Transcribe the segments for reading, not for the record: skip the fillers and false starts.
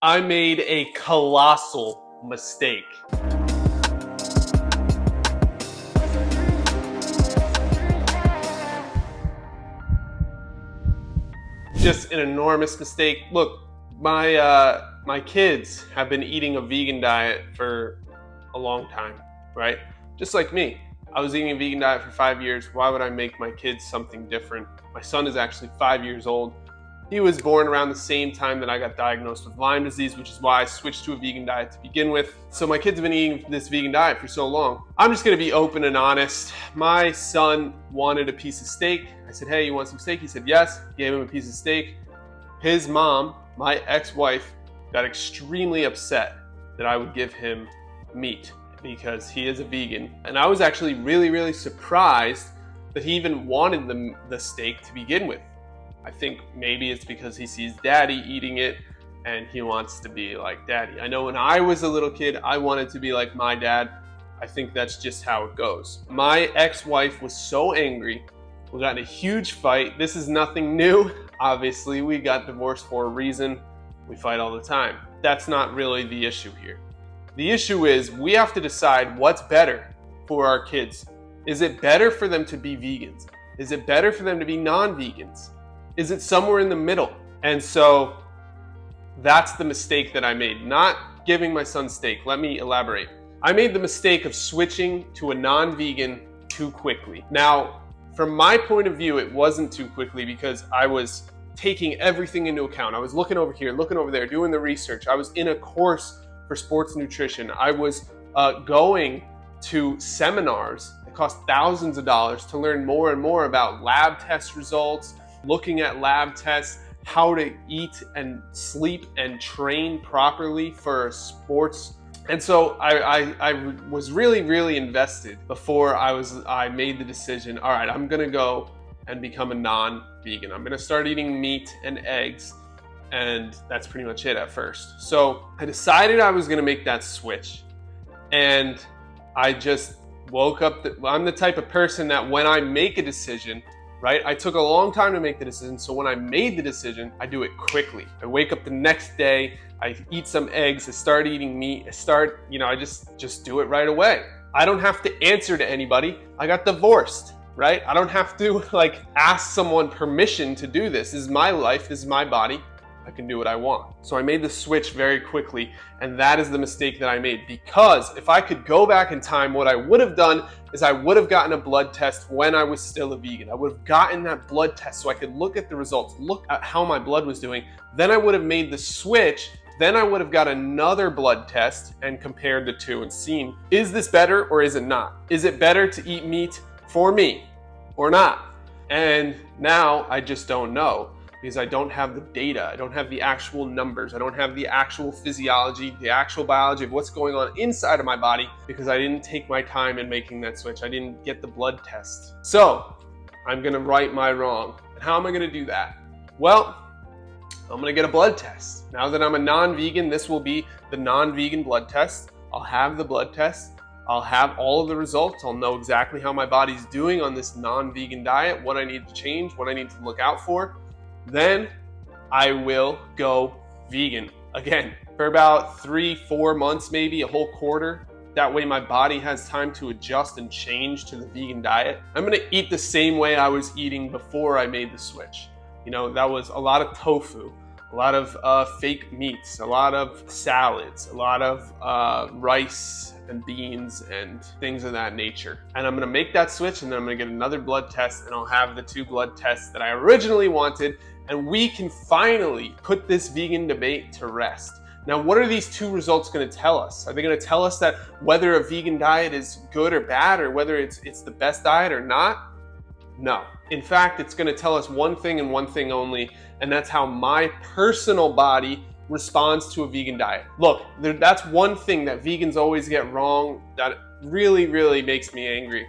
I made a colossal mistake. Just an enormous mistake. Look, my kids have been eating a vegan diet for a long time, right? Just like me. I was eating a vegan diet for 5 years. Why would I make my kids something different? My son is actually 5 years old. He was born around the same time that I got diagnosed with Lyme disease, which is why I switched to a vegan diet to begin with. So my kids have been eating this vegan diet for so long. I'm just gonna be open and honest. My son wanted a piece of steak. I said, hey, you want some steak? He said, yes. Gave him a piece of steak. His mom, my ex-wife, got extremely upset that I would give him meat because he is a vegan. And I was actually really surprised that he even wanted the steak to begin with. I think maybe it's because he sees daddy eating it and he wants to be like daddy. I know when I was a little kid, I wanted to be like my dad. I think that's just how it goes. My ex-wife was so angry. We got in a huge fight. This is nothing new. Obviously, we got divorced for a reason. We fight all the time. That's not really the issue here. The issue is we have to decide what's better for our kids. Is it better for them to be vegans? Is it better for them to be non-vegans? Is it somewhere in the middle? And so that's the mistake that I made, not giving my son steak. Let me elaborate. I made the mistake of switching to a non-vegan too quickly. Now, from my point of view, it wasn't too quickly because I was taking everything into account. I was looking over here, looking over there, doing the research. I was in a course for sports nutrition. I was going to seminars that cost thousands of dollars to learn more and more about lab test results, looking at lab tests, how to eat and sleep and train properly for sports. And so I was really invested before I made the decision, all right, I'm gonna go and become a non-vegan. I'm gonna start eating meat and eggs, and that's pretty much it at first. So I decided I was gonna make that switch, and I just woke up. I'm the type of person that when I make a decision, right? I took a long time to make the decision, so when I made the decision, I do it quickly. I wake up the next day, I eat some eggs, I start eating meat, I just do it right away. I don't have to answer to anybody. I got divorced, right? I don't have to ask someone permission to do this. This is my life, this is my body. I can do what I want. So I made the switch very quickly, and that is the mistake that I made, because if I could go back in time, what I would have done is I would have gotten a blood test when I was still a vegan. I would have gotten that blood test so I could look at the results, look at how my blood was doing. Then I would have made the switch. Then I would have got another blood test and compared the two and seen, is this better or is it not? Is it better to eat meat for me or not? And now I just don't know, because I don't have the data. I don't have the actual numbers. I don't have the actual physiology, the actual biology of what's going on inside of my body, because I didn't take my time in making that switch. I didn't get the blood test. So I'm gonna right my wrong. And how am I gonna do that? Well, I'm gonna get a blood test. Now that I'm a non-vegan, this will be the non-vegan blood test. I'll have the blood test. I'll have all of the results. I'll know exactly how my body's doing on this non-vegan diet, what I need to change, what I need to look out for. Then I will go vegan again for about 3-4 months, maybe a whole quarter. That way my body has time to adjust and change to the vegan diet. I'm gonna eat the same way I was eating before I made the switch. That was a lot of tofu, a lot of fake meats, a lot of salads, a lot of rice and beans and things of that nature. And I'm gonna make that switch, and then I'm gonna get another blood test, and I'll have the 2 blood tests that I originally wanted, and we can finally put this vegan debate to rest. Now, what are these 2 results gonna tell us? Are they gonna tell us that whether a vegan diet is good or bad, or whether it's the best diet or not? No. In fact, it's gonna tell us one thing and one thing only, and that's how my personal body responds to a vegan diet. Look, that's one thing that vegans always get wrong that really makes me angry,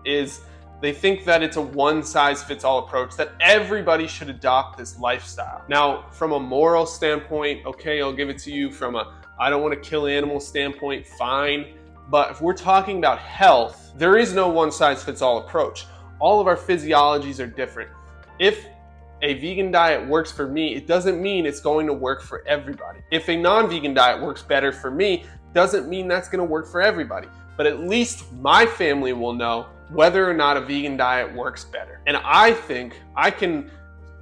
is they think that it's a one-size-fits-all approach, that everybody should adopt this lifestyle. Now, from a moral standpoint, okay, I'll give it to you. From a I don't want to kill animals standpoint, fine. But if we're talking about health, there is no one-size-fits-all approach. All of our physiologies are different. If a vegan diet works for me, it doesn't mean it's going to work for everybody. If a non-vegan diet works better for me, doesn't mean that's going to work for everybody. But at least my family will know whether or not a vegan diet works better. And I think I can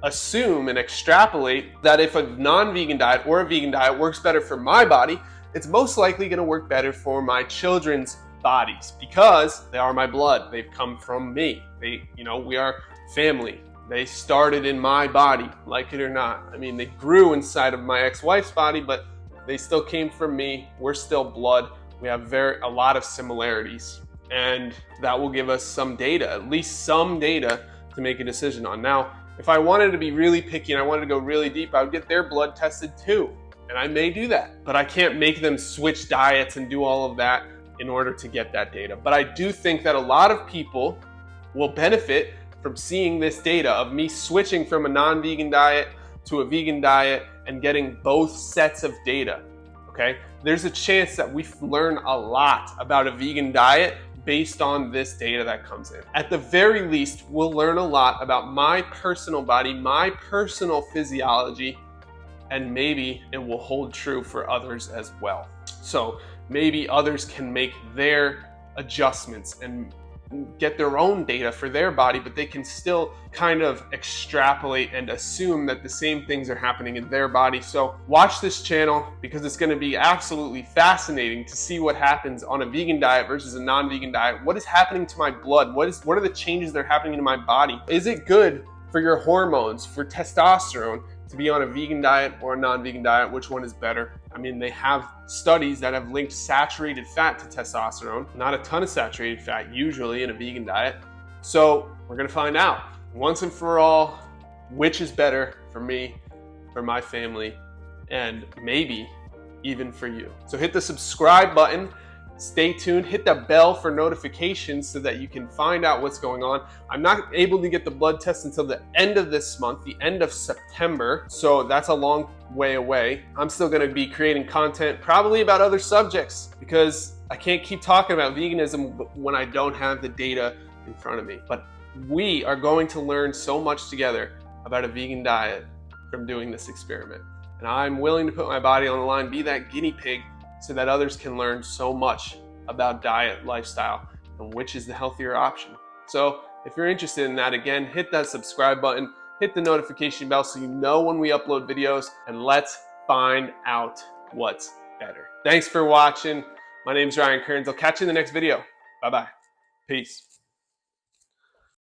assume and extrapolate that if a non-vegan diet or a vegan diet works better for my body, it's most likely going to work better for my children's bodies because they are my blood. They've come from me. We are family. They started in my body, like it or not. I mean, they grew inside of my ex-wife's body, but they still came from me. We're still blood. We have a lot of similarities, and that will give us some data, at least some data to make a decision on. Now, if I wanted to be really picky and I wanted to go really deep, I would get their blood tested too. And I may do that, but I can't make them switch diets and do all of that in order to get that data. But I do think that a lot of people will benefit from seeing this data of me switching from a non-vegan diet to a vegan diet and getting both sets of data, okay? There's a chance that we learn a lot about a vegan diet based on this data that comes in. At the very least, we'll learn a lot about my personal body, my personal physiology, and maybe it will hold true for others as well. So maybe others can make their adjustments and get their own data for their body, but they can still kind of extrapolate and assume that the same things are happening in their body. So watch this channel because it's going to be absolutely fascinating to see what happens on a vegan diet versus a non-vegan diet. What is happening to my blood? What are the changes that are happening in my body? Is it good for your hormones, for testosterone, to be on a vegan diet or a non-vegan diet? Which one is better? I mean, they have studies that have linked saturated fat to testosterone, not a ton of saturated fat usually in a vegan diet. So we're gonna find out once and for all which is better for me, for my family, and maybe even for you. So hit the subscribe button. Stay tuned, hit the bell for notifications so that you can find out what's going on. I'm not able to get the blood test until the end of this month, the end of September. So that's a long way away. I'm still gonna be creating content probably about other subjects because I can't keep talking about veganism when I don't have the data in front of me. But we are going to learn so much together about a vegan diet from doing this experiment. And I'm willing to put my body on the line, be that guinea pig, so that others can learn so much about diet, lifestyle, and which is the healthier option. So if you're interested in that, again, hit that subscribe button, hit the notification bell so you know when we upload videos, and let's find out what's better. Thanks for watching. My name's Ryan Kearns. I'll catch you in the next video. Bye-bye. Peace.